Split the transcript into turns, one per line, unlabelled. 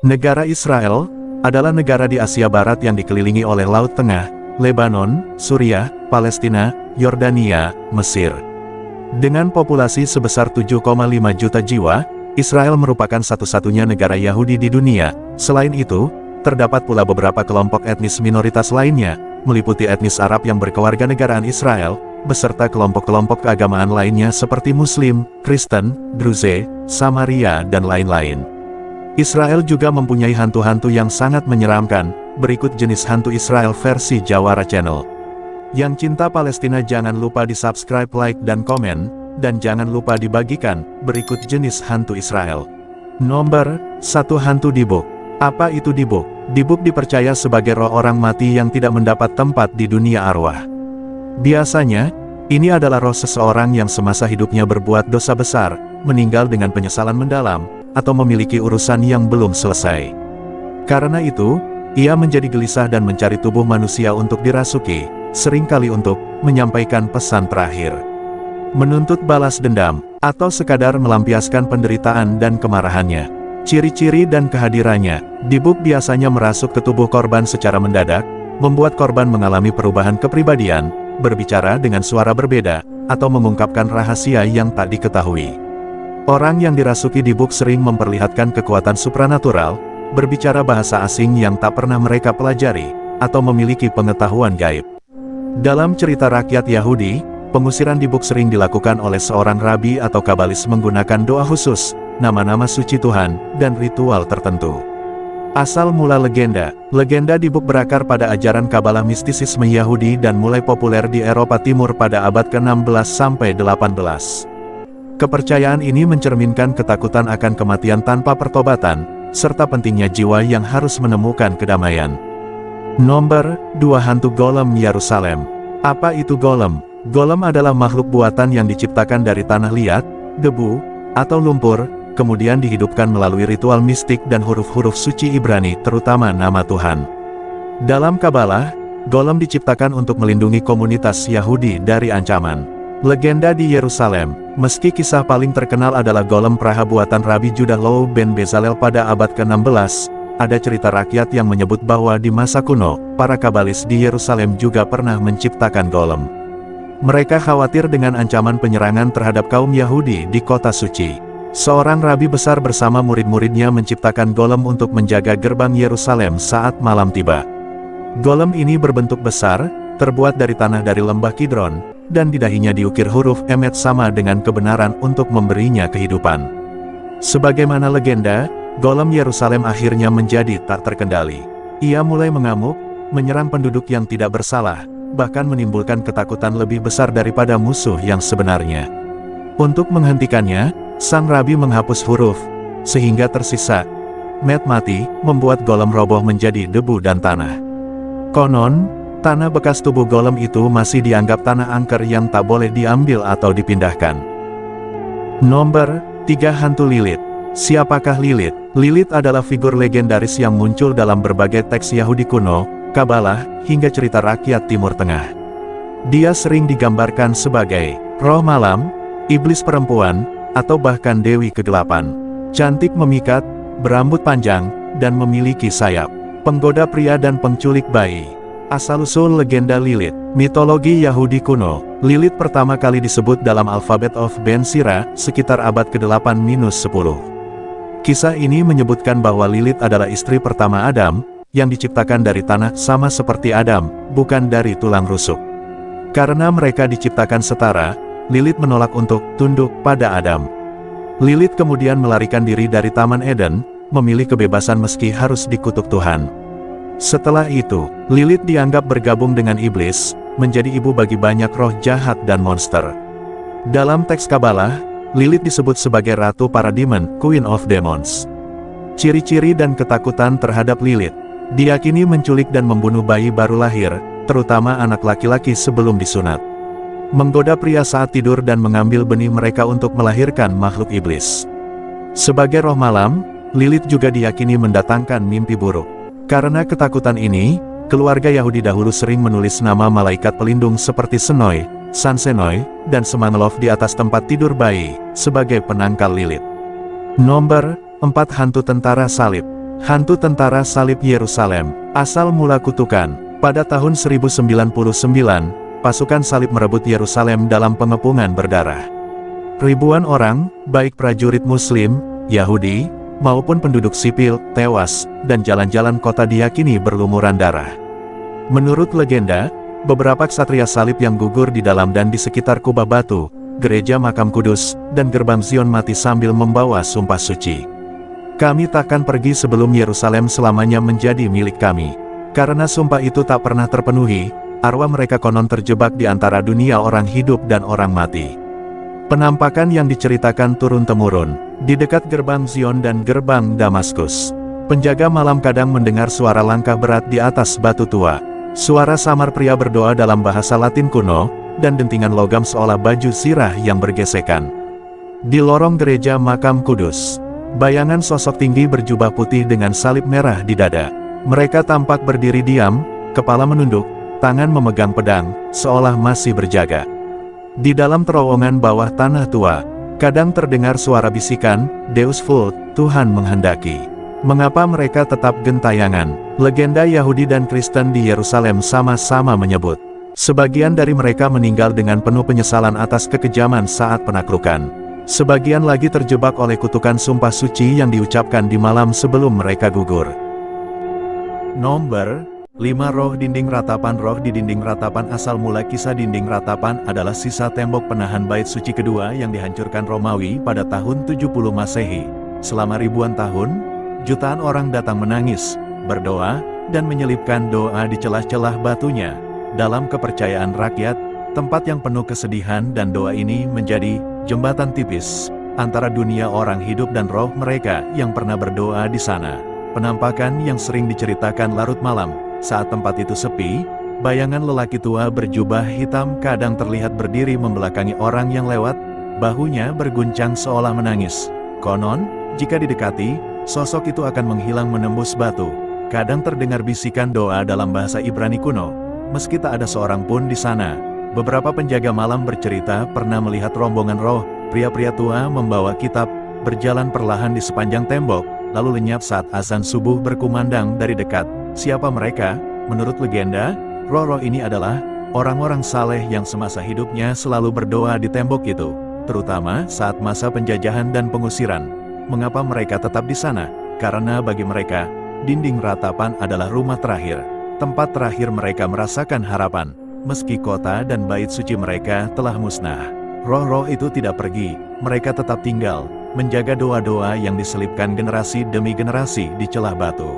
Negara Israel adalah negara di Asia Barat yang dikelilingi oleh Laut Tengah, Lebanon, Suriah, Palestina, Yordania, Mesir. Dengan populasi sebesar 7,5 juta jiwa, Israel merupakan satu-satunya negara Yahudi di dunia. Selain itu, terdapat pula beberapa kelompok etnis minoritas lainnya, meliputi etnis Arab yang berkewarganegaraan Israel, beserta kelompok-kelompok keagamaan lainnya seperti Muslim, Kristen, Druze, Samaria dan lain-lain. Israel juga mempunyai hantu-hantu yang sangat menyeramkan. Berikut jenis hantu Israel versi Jawara Channel. Yang cinta Palestina jangan lupa di subscribe, like dan komen, dan jangan lupa dibagikan. Berikut jenis hantu Israel. Nomor 1. Hantu Dibuk. Apa itu Dibuk? Dibuk dipercaya sebagai roh orang mati yang tidak mendapat tempat di dunia arwah. Biasanya, ini adalah roh seseorang yang semasa hidupnya berbuat dosa besar, meninggal dengan penyesalan mendalam, atau memiliki urusan yang belum selesai. Karena itu, ia menjadi gelisah dan mencari tubuh manusia untuk dirasuki, seringkali untuk menyampaikan pesan terakhir, menuntut balas dendam, atau sekadar melampiaskan penderitaan dan kemarahannya. Ciri-ciri dan kehadirannya, Dibuk biasanya merasuk ke tubuh korban secara mendadak, membuat korban mengalami perubahan kepribadian, berbicara dengan suara berbeda, atau mengungkapkan rahasia yang tak diketahui. Orang yang dirasuki Dibuk sering memperlihatkan kekuatan supranatural, berbicara bahasa asing yang tak pernah mereka pelajari, atau memiliki pengetahuan gaib. Dalam cerita rakyat Yahudi, pengusiran Dibuk sering dilakukan oleh seorang rabi atau kabalis menggunakan doa khusus, nama-nama suci Tuhan, dan ritual tertentu. Asal mula legenda Dibuk berakar pada ajaran Kabalah mistisisme Yahudi dan mulai populer di Eropa Timur pada abad ke-16 sampai 18. Kepercayaan ini mencerminkan ketakutan akan kematian tanpa pertobatan, serta pentingnya jiwa yang harus menemukan kedamaian. Nomor 2. Hantu Golem Yerusalem. Apa itu golem? Golem adalah makhluk buatan yang diciptakan dari tanah liat, debu, atau lumpur, kemudian dihidupkan melalui ritual mistik dan huruf-huruf suci Ibrani, terutama nama Tuhan. Dalam Kabalah, golem diciptakan untuk melindungi komunitas Yahudi dari ancaman. Legenda di Yerusalem, meski kisah paling terkenal adalah golem praha buatan Rabi Judah Loew ben Bezalel pada abad ke-16, ada cerita rakyat yang menyebut bahwa di masa kuno, para kabalis di Yerusalem juga pernah menciptakan golem. Mereka khawatir dengan ancaman penyerangan terhadap kaum Yahudi di kota suci. Seorang rabi besar bersama murid-muridnya menciptakan golem untuk menjaga gerbang Yerusalem saat malam tiba. Golem ini berbentuk besar, terbuat dari tanah dari lembah Kidron, dan di dahinya diukir huruf Emet sama dengan kebenaran untuk memberinya kehidupan. Sebagaimana legenda, golem Yerusalem akhirnya menjadi tak terkendali. Ia mulai mengamuk, menyerang penduduk yang tidak bersalah, bahkan menimbulkan ketakutan lebih besar daripada musuh yang sebenarnya. Untuk menghentikannya, sang rabi menghapus huruf, sehingga tersisa Met mati, membuat golem roboh menjadi debu dan tanah. Konon, tanah bekas tubuh golem itu masih dianggap tanah angker yang tak boleh diambil atau dipindahkan. Nomor 3. Hantu Lilith. Siapakah Lilith? Lilith adalah figur legendaris yang muncul dalam berbagai teks Yahudi kuno, Kabalah, hingga cerita rakyat Timur Tengah. Dia sering digambarkan sebagai roh malam, iblis perempuan, atau bahkan Dewi Kegelapan. Cantik memikat, berambut panjang, dan memiliki sayap. Penggoda pria dan penculik bayi. Asal-usul legenda Lilith. Mitologi Yahudi kuno. Lilith pertama kali disebut dalam Alphabet of Ben Sira, sekitar abad ke-8-10. Kisah ini menyebutkan bahwa Lilith adalah istri pertama Adam, yang diciptakan dari tanah sama seperti Adam, bukan dari tulang rusuk. Karena mereka diciptakan setara, Lilith menolak untuk tunduk pada Adam. Lilith kemudian melarikan diri dari Taman Eden, memilih kebebasan meski harus dikutuk Tuhan. Setelah itu, Lilith dianggap bergabung dengan iblis, menjadi ibu bagi banyak roh jahat dan monster. Dalam teks Kabalah, Lilith disebut sebagai ratu para demon, Queen of Demons. Ciri-ciri dan ketakutan terhadap Lilith. Diyakini menculik dan membunuh bayi baru lahir, terutama anak laki-laki sebelum disunat. Menggoda pria saat tidur dan mengambil benih mereka untuk melahirkan makhluk iblis. Sebagai roh malam, Lilith juga diyakini mendatangkan mimpi buruk. Karena ketakutan ini, keluarga Yahudi dahulu sering menulis nama malaikat pelindung seperti Senoi, Sansenoi, dan Semanlov di atas tempat tidur bayi, sebagai penangkal Lilith. Nomor 4. Hantu Tentara Salib. Hantu tentara salib Yerusalem. Asal mula kutukan. Pada tahun 1099, pasukan salib merebut Yerusalem dalam pengepungan berdarah. Ribuan orang, baik prajurit Muslim, Yahudi, maupun penduduk sipil, tewas, dan jalan-jalan kota diyakini berlumuran darah. Menurut legenda, beberapa ksatria salib yang gugur di dalam dan di sekitar kubah batu, gereja makam kudus, dan gerbang Zion mati sambil membawa sumpah suci. Kami takkan pergi sebelum Yerusalem selamanya menjadi milik kami. Karena sumpah itu tak pernah terpenuhi, arwah mereka konon terjebak di antara dunia orang hidup dan orang mati. Penampakan yang diceritakan turun-temurun, di dekat gerbang Zion dan gerbang Damaskus. Penjaga malam kadang mendengar suara langkah berat di atas batu tua. Suara samar pria berdoa dalam bahasa Latin kuno, dan dentingan logam seolah baju zirah yang bergesekan. Di lorong gereja makam kudus, bayangan sosok tinggi berjubah putih dengan salib merah di dada. Mereka tampak berdiri diam, kepala menunduk, tangan memegang pedang, seolah masih berjaga. Di dalam terowongan bawah tanah tua, kadang terdengar suara bisikan, Deus Vult, Tuhan menghendaki. Mengapa mereka tetap gentayangan? Legenda Yahudi dan Kristen di Yerusalem sama-sama menyebut. Sebagian dari mereka meninggal dengan penuh penyesalan atas kekejaman saat penaklukan. Sebagian lagi terjebak oleh kutukan sumpah suci yang diucapkan di malam sebelum mereka gugur. Nomor 5. Roh dinding ratapan. Roh di dinding ratapan. Asal mula kisah dinding ratapan adalah sisa tembok penahan bait suci kedua yang dihancurkan Romawi pada tahun 70 Masehi. Selama ribuan tahun, jutaan orang datang menangis, berdoa, dan menyelipkan doa di celah-celah batunya. Dalam kepercayaan rakyat, tempat yang penuh kesedihan dan doa ini menjadi jembatan tipis antara dunia orang hidup dan roh mereka yang pernah berdoa di sana. Penampakan yang sering diceritakan larut malam, saat tempat itu sepi, bayangan lelaki tua berjubah hitam kadang terlihat berdiri membelakangi orang yang lewat, bahunya berguncang seolah menangis. Konon, jika didekati, sosok itu akan menghilang menembus batu. Kadang terdengar bisikan doa dalam bahasa Ibrani kuno. Meski tak ada seorang pun di sana, beberapa penjaga malam bercerita pernah melihat rombongan roh, pria-pria tua membawa kitab, berjalan perlahan di sepanjang tembok, lalu lenyap saat azan subuh berkumandang dari dekat. Siapa mereka? Menurut legenda, roh-roh ini adalah orang-orang saleh yang semasa hidupnya selalu berdoa di tembok itu, terutama saat masa penjajahan dan pengusiran. Mengapa mereka tetap di sana? Karena bagi mereka, dinding ratapan adalah rumah terakhir, tempat terakhir mereka merasakan harapan. Meski kota dan bait suci mereka telah musnah, roh-roh itu tidak pergi, mereka tetap tinggal, menjaga doa-doa yang diselipkan generasi demi generasi di celah batu.